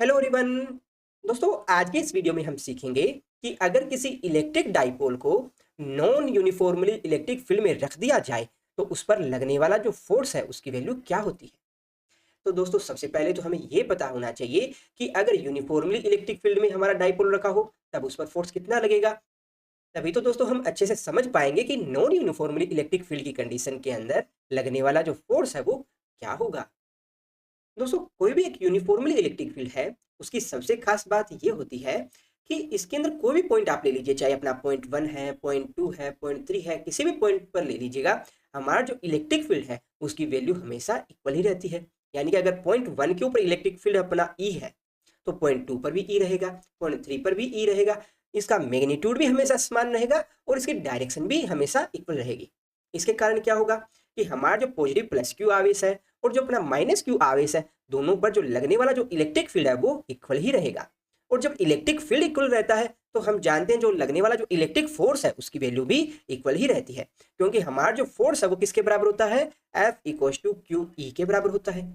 Hello everyone. दोस्तों आज के इस वीडियो में हम सीखेंगे कि अगर किसी इलेक्ट्रिक डाइपोल को नॉन यूनिफॉर्मली इलेक्ट्रिक फील्ड में रख दिया जाए तो उस पर लगने वाला जो फोर्स है उसकी वैल्यू क्या होती है। तो दोस्तों सबसे पहले तो हमें ये पता होना चाहिए कि अगर यूनिफॉर्मली इलेक्ट्रिक फील्ड में हमारा डाइपोल रखा हो तब उस पर फोर्स कितना लगेगा। तभी तो दोस्तों हम अच्छे से समझ पाएंगे कि नॉन यूनिफॉर्मली इलेक्ट्रिक फील्ड की कंडीशन के अंदर लगने वाला जो फोर्स है वो क्या होगा। दोस्तों कोई भी एक यूनिफॉर्मली इलेक्ट्रिक फील्ड है उसकी सबसे खास बात ये होती है कि इसके अंदर कोई भी पॉइंट आप ले लीजिए, चाहे अपना पॉइंट 1 है, पॉइंट 2 है, पॉइंट 3 है, किसी भी पॉइंट पर ले लीजिएगा, हमारा जो इलेक्ट्रिक फील्ड है उसकी वैल्यू हमेशा इक्वल ही रहती है। यानी कि अगर पॉइंट 1 के ऊपर इलेक्ट्रिक फील्ड अपना ई है तो पॉइंट 2 पर भी ई रहेगा, पॉइंट 3 पर भी ई रहेगा। इसका मैग्नीट्यूड भी हमेशा समान रहेगा और इसकी डायरेक्शन भी हमेशा इक्वल रहेगी। इसके कारण क्या होगा कि हमारा जो पॉजिटिव प्लस क्यू आवेश है और जो अपना माइनस क्यू आवेश है दोनों पर जो लगने वाला जो इलेक्ट्रिक फील्ड है वो इक्वल ही रहेगा। और जब इलेक्ट्रिक फील्ड इक्वल रहता है तो हम जानते हैं जो लगने वाला जो इलेक्ट्रिक फोर्स है उसकी वैल्यू भी इक्वल ही रहती है, क्योंकि हमारा जो फोर्स है वो किसके बराबर होता है, F equal to Q E के बराबर होता है।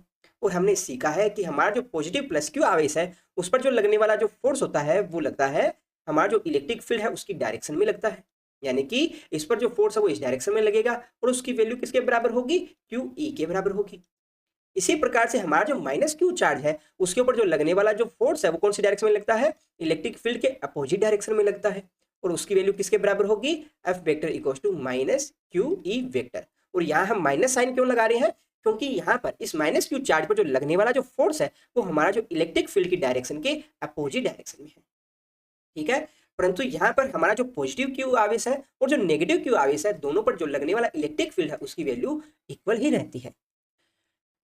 और हमने सीखा है कि हमारा जो पॉजिटिव प्लस क्यू आवेश है उस पर जो लगने वाला जो फोर्स होता है वो लगता है हमारा जो इलेक्ट्रिक फील्ड है उसकी डायरेक्शन में लगता है। यानी कि इस पर जो फोर्स है वो इस डायरेक्शन में लगेगा और उसकी वैल्यू किसके बराबर होगी, क्यू ई के बराबर होगी। इसी प्रकार से हमारा जो माइनस क्यू चार्ज है उसके ऊपर जो लगने वाला जो फोर्स है वो कौन सी डायरेक्शन में लगता है, इलेक्ट्रिक फील्ड के अपोजिट डायरेक्शन में लगता है और उसकी वैल्यू किसके बराबर होगी, F vector equal to minus Q E vector. और यहाँ हम माइनस साइन क्यों लगा रहे हैं, क्योंकि यहाँ पर इस माइनस क्यू चार्ज पर जो लगने वाला जो फोर्स है वो हमारा जो इलेक्ट्रिक फील्ड की डायरेक्शन के अपोजिट डायरेक्शन में है। ठीक है, परंतु यहाँ पर हमारा जो पॉजिटिव क्यू आवेश है और जो नेगेटिव क्यू आवेश है दोनों पर जो लगने वाला इलेक्ट्रिक फील्ड है उसकी वैल्यू इक्वल ही रहती है।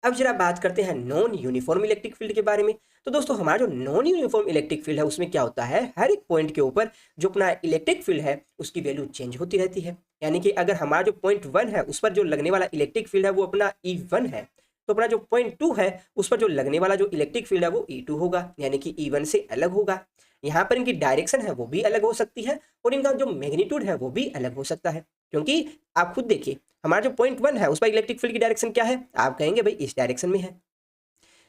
अब जरा बात करते हैं नॉन यूनिफॉर्म इलेक्ट्रिक फील्ड के बारे में। तो दोस्तों हमारा जो नॉन यूनिफॉर्म इलेक्ट्रिक फील्ड है उसमें क्या होता है, हर एक पॉइंट के ऊपर जो अपना इलेक्ट्रिक फील्ड है उसकी वैल्यू चेंज होती रहती है। यानी कि अगर हमारा जो पॉइंट 1 है उस पर जो लगने वाला इलेक्ट्रिक फील्ड है वो अपना E1 है, तो अपना जो पॉइंट 2 है उस पर जो लगने वाला जो इलेक्ट्रिक फील्ड है वो E2 होगा, यानी कि E1 से अलग होगा। यहाँ पर इनकी डायरेक्शन है वो भी अलग हो सकती है और इनका जो मैग्नीट्यूड है वो भी अलग हो सकता है, क्योंकि आप खुद देखिए हमारा जो पॉइंट 1 है उस पर इलेक्ट्रिक फील्ड की डायरेक्शन क्या है, आप कहेंगे भाई इस डायरेक्शन में है।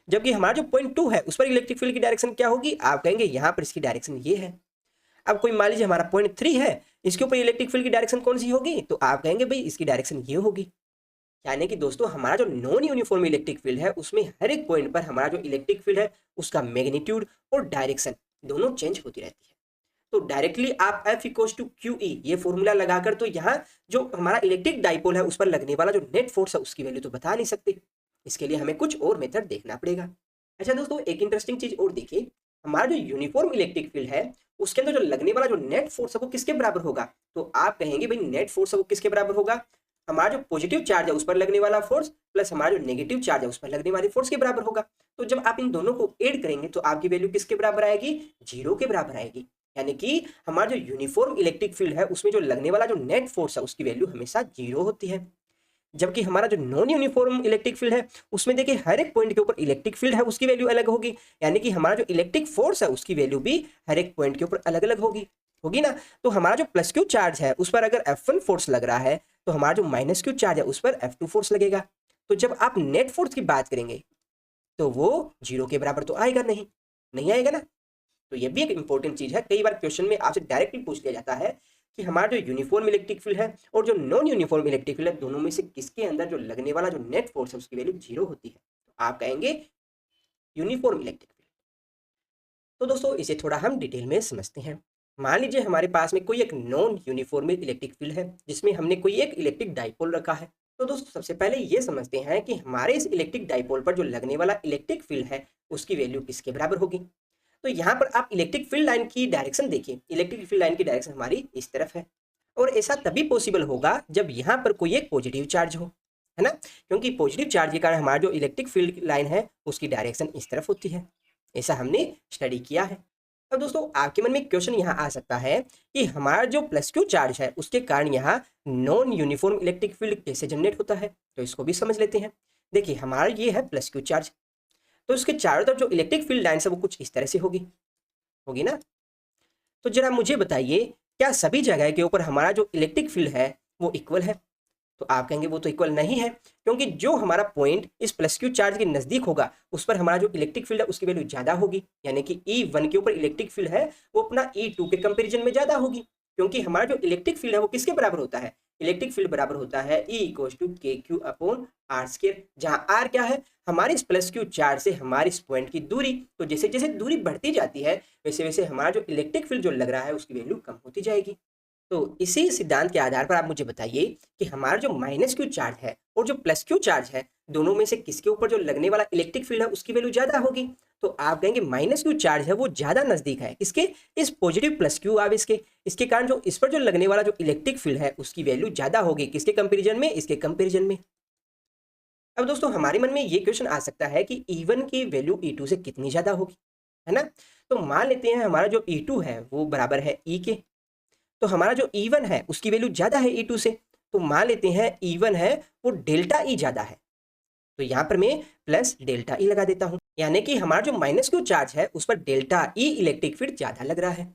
जबकि हमारा जो पॉइंट 2 है उस पर इलेक्ट्रिक फील्ड की डायरेक्शन क्या होगी, आप कहेंगे यहाँ पर इसकी डायरेक्शन ये है। अब कोई मान लीजिए हमारा पॉइंट 3 है, इसके ऊपर इलेक्ट्रिक फील्ड की डायरेक्शन कौन सी होगी, तो आप कहेंगे भाई इसकी डायरेक्शन ये होगी। यानी कि दोस्तों हमारा जो नॉन यूनिफॉर्म इलेक्ट्रिक फील्ड है उसमें हर एक पॉइंट पर हमारा जो इलेक्ट्रिक फील्ड है उसका मैग्नीट्यूड और डायरेक्शन दोनों चेंज होती रहती है। तो डायरेक्टली आप F equals to Q E ये फॉर्मूला लगाकर तो यहाँ जो हमारा इलेक्ट्रिक डाइपोल है उस पर लगने वाला जो नेट फोर्स है उसकी वैल्यू तो बता नहीं सकते। इसके लिए हमें कुछ और मेथड देखना पड़ेगा। अच्छा दोस्तों एक इंटरेस्टिंग चीज और देखिए, हमारा जो यूनिफॉर्म इलेक्ट्रिक फील्ड है उसके अंदर जो लगने वाला जो नेट फोर्स है वो किसके बराबर होगा, तो आप कहेंगे भाई नेट फोर्स है वो किसके बराबर होगा, हमारा जो पॉजिटिव चार्ज है उस पर लगने वाला फोर्स प्लस हमारा जो नेगेटिव चार्ज है उस पर लगने वाले फोर्स के बराबर होगा। तो जब आप इन दोनों को ऐड करेंगे तो आपकी वैल्यू किसके बराबर आएगी, जीरो के बराबर आएगी। यानी कि हमारा जो यूनिफॉर्म इलेक्ट्रिक फील्ड है उसमें जो लगने वाला जो नेट फोर्स है उसकी वैल्यू हमेशा जीरो होती है। जबकि हमारा जो नॉन यूनिफॉर्म इलेक्ट्रिक फील्ड है उसमें देखिए हर एक पॉइंट के ऊपर इलेक्ट्रिक फील्ड है उसकी वैल्यू अलग होगी, यानी कि हमारा जो इलेक्ट्रिक फोर्स है उसकी वैल्यू भी हर एक पॉइंट के ऊपर अलग अलग होगी होगी ना। तो हमारा जो प्लस क्यू चार्ज है उस पर अगर F1 फोर्स लग रहा है तो हमारा जो माइनस क्यू चार्ज है उस पर F2 फोर्स लगेगा। तो जब आप नेट फोर्स की बात करेंगे तो वो जीरो के बराबर तो आएगा नहीं, नहीं आएगा ना। तो ये भी एक इंपॉर्टेंट चीज है, कई बार क्वेश्चन में आपसे डायरेक्टली पूछ लिया जाता है कि हमारा जो यूनिफॉर्म इलेक्ट्रिक फील्ड है और जो नॉन यूनिफॉर्म इलेक्ट्रिक फील्ड है दोनों में से किसके अंदर जो लगने वाला जो नेट फोर्स है उसकी वैल्यू जीरो होती है, तो आप कहेंगे यूनिफॉर्म इलेक्ट्रिक फील्ड। तो दोस्तों इसे थोड़ा हम डिटेल में समझते हैं। मान लीजिए हमारे पास में कोई एक नॉन यूनिफॉर्म इलेक्ट्रिक फील्ड है जिसमें हमने कोई एक इलेक्ट्रिक डाइपोल रखा है। तो दोस्तों सबसे पहले ये समझते हैं कि हमारे इस इलेक्ट्रिक डाइपोल पर जो लगने वाला इलेक्ट्रिक फील्ड है उसकी वैल्यू किसके बराबर होगी। तो यहाँ पर आप इलेक्ट्रिक फील्ड लाइन की डायरेक्शन देखिए, इलेक्ट्रिक फील्ड लाइन की डायरेक्शन हमारी इस तरफ है और ऐसा तभी पॉसिबल होगा जब यहाँ पर कोई एक पॉजिटिव चार्ज हो, है ना, क्योंकि पॉजिटिव चार्ज के कारण हमारा जो इलेक्ट्रिक फील्ड लाइन है उसकी डायरेक्शन इस तरफ होती है। ऐसा हमने स्टडी किया है। अब दोस्तों आपके मन में क्वेश्चन यहाँ आ सकता है कि हमारा जो प्लस क्यू चार्ज है उसके कारण यहाँ नॉन यूनिफॉर्म इलेक्ट्रिक फील्ड कैसे जनरेट होता है, तो इसको भी समझ लेते हैं। देखिए हमारा ये है प्लस क्यू चार्ज, तो इसके चारों तरफ जो इलेक्ट्रिक फील्ड लाइन है वो कुछ इस तरह से होगी होगी ना। तो जरा मुझे बताइए क्या सभी जगह के ऊपर हमारा जो इलेक्ट्रिक फील्ड है वो इक्वल है, तो आप कहेंगे वो तो इक्वल नहीं है, क्योंकि जो हमारा पॉइंट इस प्लस क्यू चार्ज के नजदीक होगा उस पर हमारा जो इलेक्ट्रिक फील्ड है उसकी वैल्यू ज्यादा होगी, यानी कि E1 के ऊपर इलेक्ट्रिक फील्ड है वो अपना E2 के कंपेरिजन में ज्यादा होगी, क्योंकि हमारा जो इलेक्ट्रिक फील्ड है वो किसके बराबर होता है, इलेक्ट्रिक फील्ड बराबर होता है E = KQ/R², जहाँ R क्या है, हमारे इस प्लस क्यू चार्ज से हमारे इस पॉइंट की दूरी। तो जैसे जैसे दूरी बढ़ती जाती है वैसे वैसे हमारा जो इलेक्ट्रिक फील्ड जो लग रहा है उसकी वैल्यू कम होती जाएगी। तो इसी सिद्धांत के आधार पर आप मुझे बताइए कि हमारा जो माइनस क्यू चार्ज है और जो प्लस क्यू चार्ज है दोनों में से किसके ऊपर जो लगने वाला इलेक्ट्रिक फील्ड है उसकी वैल्यू ज्यादा होगी। तो आप कहेंगे माइनस क्यू चार्ज है वो ज्यादा नजदीक है किसके, इस पॉजिटिव प्लस क्यू आप इसके कारण जो इस पर जो लगने वाला जो इलेक्ट्रिक फील्ड है उसकी वैल्यू ज्यादा होगी, किसके कंपेरिजन में, इसके कंपेरिजन में। अब दोस्तों हमारे मन में ये क्वेश्चन आ सकता है कि E1 की वैल्यू E2 से कितनी ज्यादा होगी, है ना। तो मान लेते हैं हमारा जो E2 है वो बराबर है E के, तो हमारा जो E1 है उसकी वैल्यू ज्यादा है E2 से, तो मान लेते हैं E1 है वो डेल्टा E ज्यादा है, तो यहाँ पर मैं प्लस डेल्टा E लगा देता हूँ, यानी कि हमारा जो माइनस क्यू चार्ज है उस पर डेल्टा E इलेक्ट्रिक फील्ड ज्यादा लग रहा है।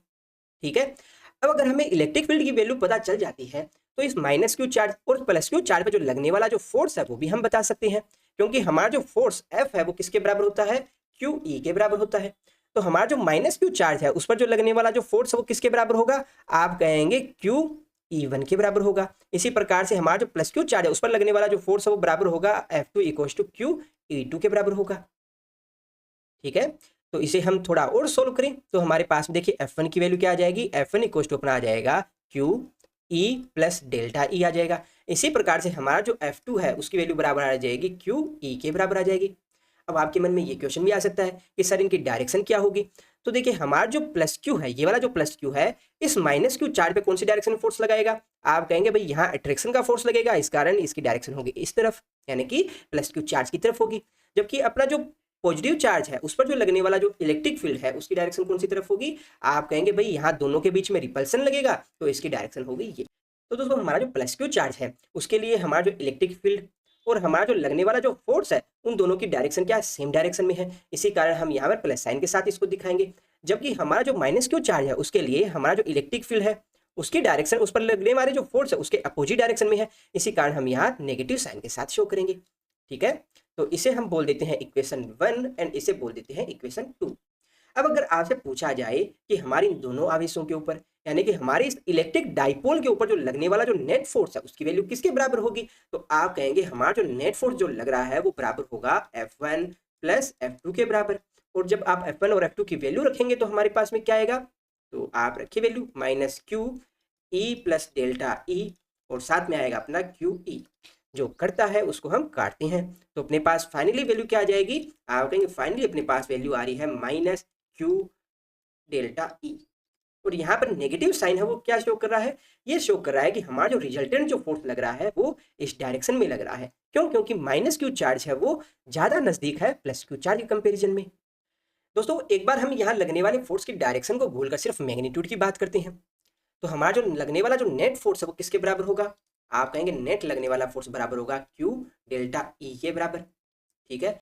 ठीक है, अब अगर हमें इलेक्ट्रिक फील्ड की वैल्यू पता चल जाती है तो इस माइनस क्यू चार्ज और प्लस क्यू चार्ज पर जो लगने वाला जो फोर्स है वो भी हम बता सकते हैं, क्योंकि हमारा जो फोर्स F है वो किसके बराबर होता है, QE के बराबर होता है। तो हमारा जो माइनस क्यू चार्ज है उस पर जो लगने वाला जो फोर्स है वो किसके बराबर होगा, आप कहेंगे QE1 के बराबर होगा। इसी प्रकार से हमारा जो प्लस क्यू चार्ज है उस पर लगने वाला जो फोर्स है वो बराबर होगा F2 = QE2 के बराबर होगा। ठीक है, तो इसे हम थोड़ा और सोल्व करें तो हमारे पास में देखिए F1 की वैल्यू क्या आ जाएगी, F1 = अपना आ जाएगा QE प्लस डेल्टा E आ जाएगा। इसी प्रकार से हमारा जो F2 है उसकी वैल्यू बराबर आ जाएगी QE के बराबर आ जाएगी। अब आपके मन में ये क्वेश्चन भी आ सकता है कि सर इनकी डायरेक्शन क्या होगी। तो देखिए हमारा जो प्लस क्यू है, ये वाला जो प्लस क्यू है, इस माइनस क्यू चार्ज पे कौन सी डायरेक्शन में फोर्स लगाएगा, आप कहेंगे भाई यहाँ अट्रैक्शन का फोर्स लगेगा, इस कारण इसकी डायरेक्शन होगी इस तरफ, यानी कि प्लस क्यू चार्ज की तरफ होगी। जबकि अपना जो पॉजिटिव चार्ज है उस पर जो लगने वाला जो इलेक्ट्रिक फील्ड है उसकी डायरेक्शन कौन सी तरफ होगी, आप कहेंगे भाई यहाँ दोनों के बीच में रिपल्सन लगेगा तो इसकी डायरेक्शन होगी ये। तो दोस्तों हमारा जो प्लस क्यू चार्ज है उसके लिए हमारा जो इलेक्ट्रिक फील्ड और हमारा जो लगने वाला जो फोर्स है उन दोनों की डायरेक्शन क्या है, सेम डायरेक्शन में है, इसी कारण हम यहाँ पर प्लस साइन के साथ इसको दिखाएंगे। जबकि हमारा जो माइनस क्यू चार्ज है उसके लिए हमारा जो इलेक्ट्रिक फील्ड है उसकी डायरेक्शन उस पर लगने वाले जो फोर्स है उसके अपोजिट डायरेक्शन में है, इसी कारण हम यहाँ नेगेटिव साइन के साथ शो करेंगे। ठीक है, तो इसे हम बोल देते हैं इक्वेशन 1 एंड इसे बोल देते हैं इक्वेशन 2। अब अगर आपसे पूछा जाए कि हमारी इन दोनों आवेशों के ऊपर यानी कि हमारे इस इलेक्ट्रिक डाइपोल के ऊपर जो लगने वाला जो नेट फोर्स है उसकी वैल्यू किसके बराबर होगी, तो आप कहेंगे हमारा जो नेट फोर्स जो लग रहा है वो बराबर होगा F1 प्लस F2 के बराबर। और जब आप F1 और F2 की वैल्यू रखेंगे तो हमारे पास में क्या आएगा, तो आप रखिए value -QE plus delta E और साथ में आएगा अपना QE, जो करता है उसको हम काटते हैं तो अपने पास फाइनली वैल्यू क्या आ जाएगी, आप कहेंगे फाइनली अपने पास वैल्यू आ रही है -Q डेल्टा E। और यहाँ पर नेगेटिव साइन है वो क्या शो कर रहा है, ये शो कर रहा है कि हमारा जो रिजल्टेंट जो फोर्स लग रहा है वो इस डायरेक्शन में लग रहा है। क्यों, क्योंकि माइनस क्यू चार्ज है वो ज्यादा नजदीक है प्लस क्यू चार्ज के कंपेरिजन में। दोस्तों एक बार हम यहाँ लगने वाले फोर्स की डायरेक्शन को भूलकर सिर्फ मैग्नीट्यूड की बात करते हैं, तो हमारा जो लगने वाला जो नेट फोर्स है वो किसके बराबर होगा, आप कहेंगे नेट लगने वाला फोर्स बराबर होगा Q डेल्टा E के बराबर। ठीक है,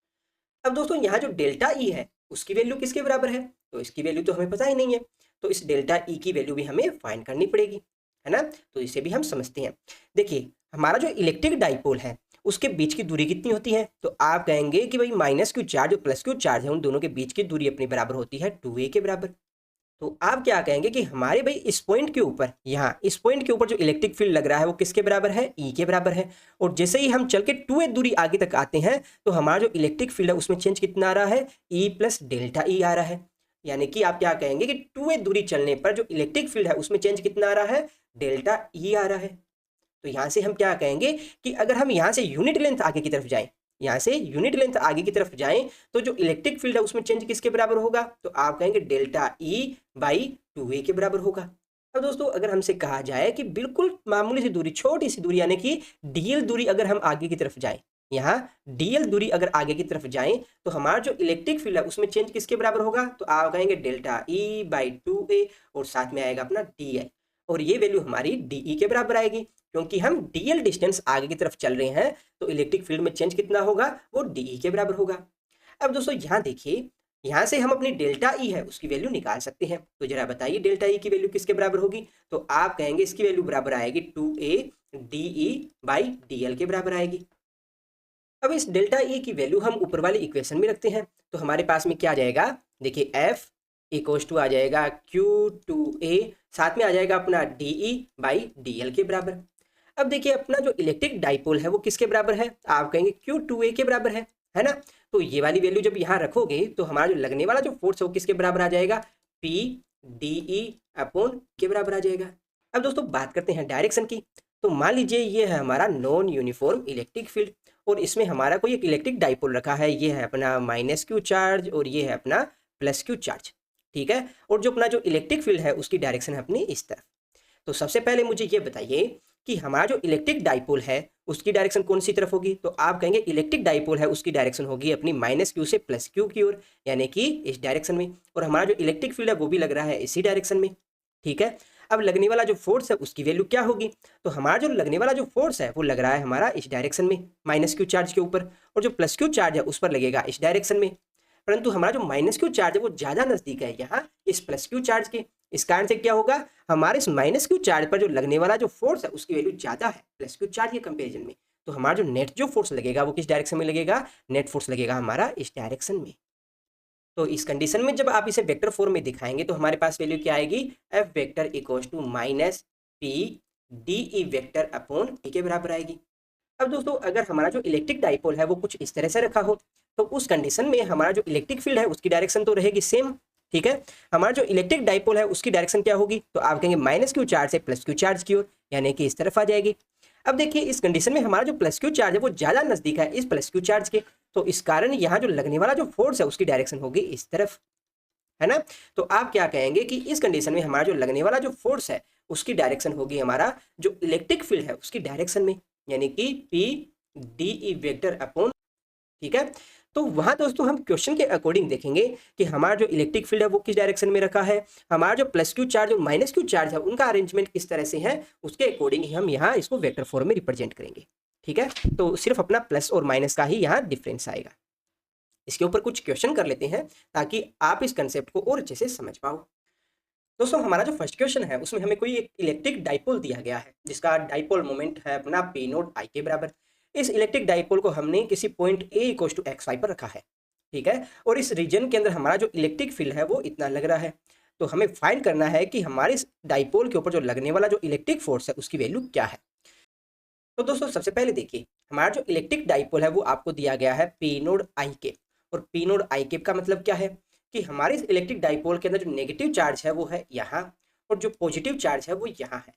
अब दोस्तों यहाँ जो डेल्टा E है उसकी वैल्यू किसके बराबर है, तो इसकी वैल्यू तो हमें पता ही नहीं है, तो इस डेल्टा E की वैल्यू भी हमें फाइंड करनी पड़ेगी, है ना। तो इसे भी हम समझते हैं। देखिए हमारा जो इलेक्ट्रिक डाइपोल है उसके बीच की दूरी कितनी होती है, तो आप कहेंगे कि भाई माइनस क्यू चार्ज और प्लस क्यू चार्ज है उन दोनों के बीच की दूरी अपनी बराबर होती है 2a के बराबर। तो आप क्या कहेंगे कि हमारे भाई इस पॉइंट के ऊपर, यहाँ इस पॉइंट के ऊपर जो इलेक्ट्रिक फील्ड लग रहा है वो किसके बराबर है, E के बराबर है। और जैसे ही हम चल के 2a दूरी आगे तक आते हैं तो हमारा जो इलेक्ट्रिक फील्ड है उसमें चेंज कितना आ रहा है, E प्लस डेल्टा E आ रहा है। यानी कि आप क्या कहेंगे कि 2a दूरी चलने पर जो इलेक्ट्रिक फील्ड है उसमें चेंज कितना आ रहा है, डेल्टा E आ रहा है। तो यहाँ से हम क्या कहेंगे कि अगर हम यहाँ से यूनिट लेंथ आगे की तरफ जाएं, यहाँ से यूनिट लेंथ आगे की तरफ जाएं तो जो इलेक्ट्रिक फील्ड है उसमें चेंज किसके बराबर होगा, तो आप कहेंगे डेल्टा E बाई 2a के बराबर होगा। अब दोस्तों अगर हमसे कहा जाए कि बिल्कुल मामूली सी दूरी, छोटी सी दूरी यानी कि dl दूरी अगर हम आगे की तरफ जाएं, यहाँ dl दूरी अगर आगे की तरफ जाएं तो हमारा जो इलेक्ट्रिक फील्ड है उसमें चेंज किसके बराबर होगा, तो आप कहेंगे डेल्टा E बाई 2a और साथ में आएगा अपना dl, और ये वैल्यू हमारी dE के बराबर आएगी, क्योंकि हम dl डिस्टेंस आगे की तरफ चल रहे हैं तो इलेक्ट्रिक फील्ड में चेंज कितना होगा, वो dE के बराबर होगा। अब दोस्तों यहाँ देखिए यहाँ से हम अपनी डेल्टा ई है उसकी वैल्यू निकाल सकते हैं। तो जरा बताइए डेल्टा ई की वैल्यू किसके बराबर होगी? तो आप कहेंगे इसकी वैल्यू बराबर आएगी 2a डी बाई डी के बराबर आएगी। अब इस डेल्टा ई की वैल्यू हम ऊपर वाली इक्वेशन में रखते हैं, तो हमारे पास में क्या आ जाएगा? देखिए एफ इक्वल्स टू आ जाएगा Q2a, साथ में आ जाएगा अपना डी बाई डी के बराबर। अब देखिए अपना जो इलेक्ट्रिक डाइपोल है वो किसके बराबर है? आप कहेंगे Q2a के बराबर है ना? तो ये वाली वैल्यू जब यहाँ रखोगे तो हमारा जो लगने वाला जो फोर्स है वो किसके बराबर आ जाएगा? P डी अपॉन के बराबर आ जाएगा। अब दोस्तों बात करते हैं डायरेक्शन की। तो मान लीजिए ये है हमारा नॉन यूनिफॉर्म इलेक्ट्रिक फील्ड और इसमें हमारा कोई एक इलेक्ट्रिक डाइपोल रखा है, ये है अपना -q चार्ज और ये है अपना +q चार्ज, ठीक है। और जो अपना जो इलेक्ट्रिक फील्ड है उसकी डायरेक्शन है अपनी इस तरफ। तो सबसे पहले मुझे ये बताइए कि हमारा जो इलेक्ट्रिक डाइपोल है उसकी डायरेक्शन कौन सी तरफ होगी? तो आप कहेंगे इलेक्ट्रिक डाइपोल है उसकी डायरेक्शन होगी अपनी -q से +q की ओर, यानी कि इस डायरेक्शन में। और हमारा जो इलेक्ट्रिक फील्ड है वो भी लग रहा है इसी डायरेक्शन में, ठीक है। अब लगने वाला जो फोर्स है उसकी वैल्यू क्या होगी? तो हमारा जो लगने वाला जो फोर्स है वो लग रहा है हमारा इस डायरेक्शन में -q चार्ज के ऊपर, और जो +q चार्ज है उस पर लगेगा इस डायरेक्शन में। परंतु हमारा जो -q चार्ज है वो ज़्यादा नज़दीक है यहाँ इस +q चार्ज के। इस कारण से क्या होगा, हमारे इस -q चार्ज पर जो लगने वाला जो फोर्स है उसकी वैल्यू ज़्यादा है +q चार्ज के कंपेरिजन में। तो हमारा जो नेट जो फोर्स लगेगा वो किस डायरेक्शन में लगेगा? नेट फोर्स लगेगा हमारा इस डायरेक्शन में। तो इस कंडीशन में जब आप इसे वेक्टर फॉर्म में दिखाएंगे तो हमारे पास वैल्यू क्या आएगी? F vector equals to -p D vector upon e के बराबर आएगी। अब दोस्तों अगर हमारा जो इलेक्ट्रिक डाइपोल है वो कुछ इस तरह से रखा हो तो उस कंडीशन में हमारा जो इलेक्ट्रिक फील्ड है उसकी डायरेक्शन तो रहेगी सेम, ठीक है। हमारा जो इलेक्ट्रिक डाइपोल है उसकी डायरेक्शन क्या होगी? तो आप कहेंगे -q चार्ज से +q चार्ज की ओर, यानी कि इस तरफ आ जाएगी। अब देखिए इस कंडीशन में हमारा जो +q चार्ज है वो ज़्यादा नज़दीक है इस +q चार्ज के, तो इस कारण यहाँ जो लगने वाला जो फोर्स है उसकी डायरेक्शन होगी इस तरफ, है ना। तो आप क्या कहेंगे कि इस कंडीशन में हमारा जो लगने वाला जो फोर्स है उसकी डायरेक्शन होगी हमारा जो इलेक्ट्रिक फील्ड है उसकी डायरेक्शन में, यानी कि P डी वेक्टर अपॉन, ठीक है। तो वहां दोस्तों हम क्वेश्चन के अकॉर्डिंग देखेंगे कि हमारा जो इलेक्ट्रिक फील्ड है वो किस डायरेक्शन में रखा है, हमारा जो +q चार्ज और -q चार्ज है उनका अरेंजमेंट किस तरह से है, उसके अकॉर्डिंग ही हम यहाँ इसको वेक्टर फॉर्म में रिप्रेजेंट करेंगे, ठीक है। तो सिर्फ अपना प्लस और माइनस का ही यहाँ डिफरेंस आएगा। इसके ऊपर कुछ क्वेश्चन कर लेते हैं ताकि आप इस कंसेप्ट को और अच्छे से समझ पाओ। दोस्तों हमारा जो फर्स्ट क्वेश्चन है उसमें हमें कोई एक इलेक्ट्रिक डाइपोल दिया गया है जिसका डाइपोल मोमेंट है अपना P नोट I के बराबर। इस इलेक्ट्रिक डाइपोल को हमने किसी point A equals to XY पर रखा है, ठीक है। और इस रीजन के अंदर हमारा जो इलेक्ट्रिक फील्ड है वो इतना लग रहा है। तो हमें फाइंड करना है कि हमारे इस डाइपोल के ऊपर जो लगने वाला जो इलेक्ट्रिक फोर्स है उसकी वैल्यू क्या है। तो दोस्तों सबसे पहले देखिए हमारा जो इलेक्ट्रिक डाइपोल है वो आपको दिया गया है P नोड I के, और P नोड I के का मतलब क्या है कि हमारे इस इलेक्ट्रिक डाइपोल के अंदर जो नेगेटिव चार्ज है वो है यहाँ और जो पॉजिटिव चार्ज है वो यहाँ है।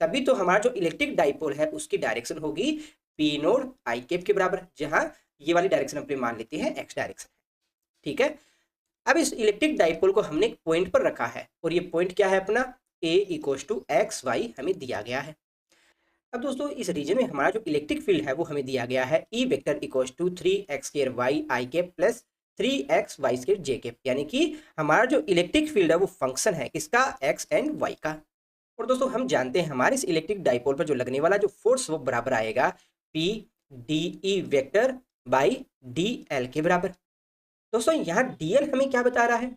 तभी तो हमारा जो इलेक्ट्रिक डाइपोल है उसकी डायरेक्शन होगी P नोड I कैप के बराबर, जहाँ ये वाली डायरेक्शन अपने मान लेते हैं x डायरेक्शन, ठीक है। अब इस इलेक्ट्रिक डाइपोल को हमने एक पॉइंट पर रखा है और ये पॉइंट क्या है अपना A इक्वल्स टू XY हमें दिया गया है। अब दोस्तों इस रीजन में हमारा जो इलेक्ट्रिक फील्ड है वो हमें दिया गया है E vector equals to 3x² y I cap plus 3x² j cap, यानी कि हमारा जो इलेक्ट्रिक फील्ड है वो फंक्शन है किसका? x एंड y का। और दोस्तों हम जानते हैं हमारे इस इलेक्ट्रिक डाइपोल पर जो लगने वाला जो फोर्स वो बराबर आएगा P D vector by DL के बराबर। दोस्तों यहाँ DL हमें क्या बता रहा है?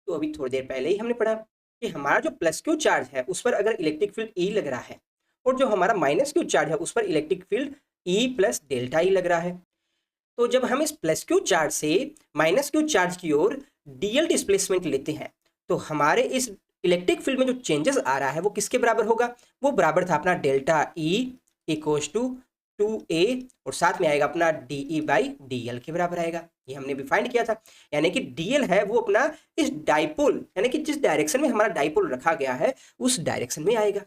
तो अभी थोड़ी देर पहले ही हमने पढ़ा कि हमारा जो +q चार्ज है उस पर अगर इलेक्ट्रिक फील्ड E लग रहा है और जो हमारा -q चार्ज है उस पर electric field E plus delta E लग रहा है। तो जब हम इस +q चार्ज से -q चार्ज की ओर DL डिस्प्लेसमेंट लेते हैं तो हमारे इस इलेक्ट्रिक फील्ड में जो चेंजेस आ रहा है वो किसके बराबर होगा? वो बराबर था अपना delta E equals to 2a और साथ में आएगा अपना DE बाई DL के बराबर आएगा। ये हमने भी फाइंड किया था, यानी कि DL है वो अपना इस डाइपोल यानी कि जिस डायरेक्शन में हमारा डाइपोल रखा गया है उस डायरेक्शन में आएगा,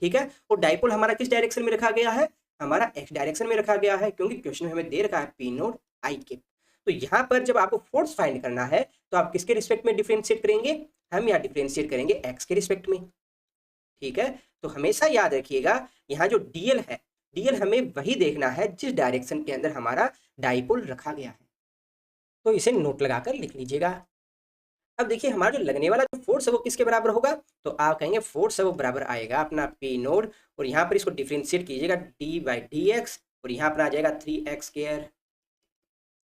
ठीक है। और डाइपोल हमारा किस डायरेक्शन में रखा गया है? हमारा x डायरेक्शन में रखा गया है, क्योंकि क्वेश्चन में हमें दे रखा है P नोड I के। तो यहाँ पर जब आपको फोर्स फाइंड करना है तो आप किसके रिस्पेक्ट में डिफरेंशिएट करेंगे? हम यहाँ डिफरेंशिएट करेंगे x के रिस्पेक्ट में, ठीक है। तो हमेशा याद रखिएगा यहाँ जो DL है, DL हमें वही देखना है जिस डायरेक्शन के अंदर हमारा डाइपोल रखा गया है। तो इसे नोट लगाकर लिख लीजिएगा। अब देखिए हमारा जो लगने वाला जो फोर्स है वो किसके बराबर होगा? तो आप कहेंगे फोर्स है वो बराबर आएगा अपना P नोड और यहाँ पर इसको डिफरेंशिएट कीजिएगा d बाई डी एक्स और यहाँ पर आ जाएगा 3x²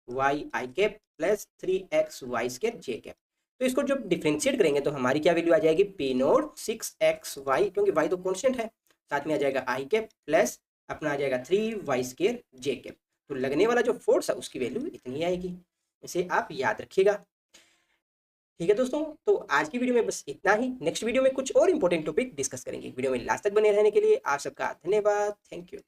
वाई आई कैप प्लस 3x y² जे कैप। तो इसको जब डिफ्रेंशिएट करेंगे तो हमारी क्या वैल्यू आ जाएगी, पी नोट 6xy, क्योंकि y तो कॉन्स्टेंट है, साथ में आ जाएगा आई कैप प्लस अपना आ जाएगा 3y² जे कैप। तो लगने वाला जो फोर्स है उसकी वैल्यू इतनी आएगी, इसे आप याद रखिएगा। ठीक है दोस्तों, तो आज की वीडियो में बस इतना ही। नेक्स्ट वीडियो में कुछ और इंपॉर्टेंट टॉपिक डिस्कस करेंगे। वीडियो में लास्ट तक बने रहने के लिए आप सबका धन्यवाद। Thank you.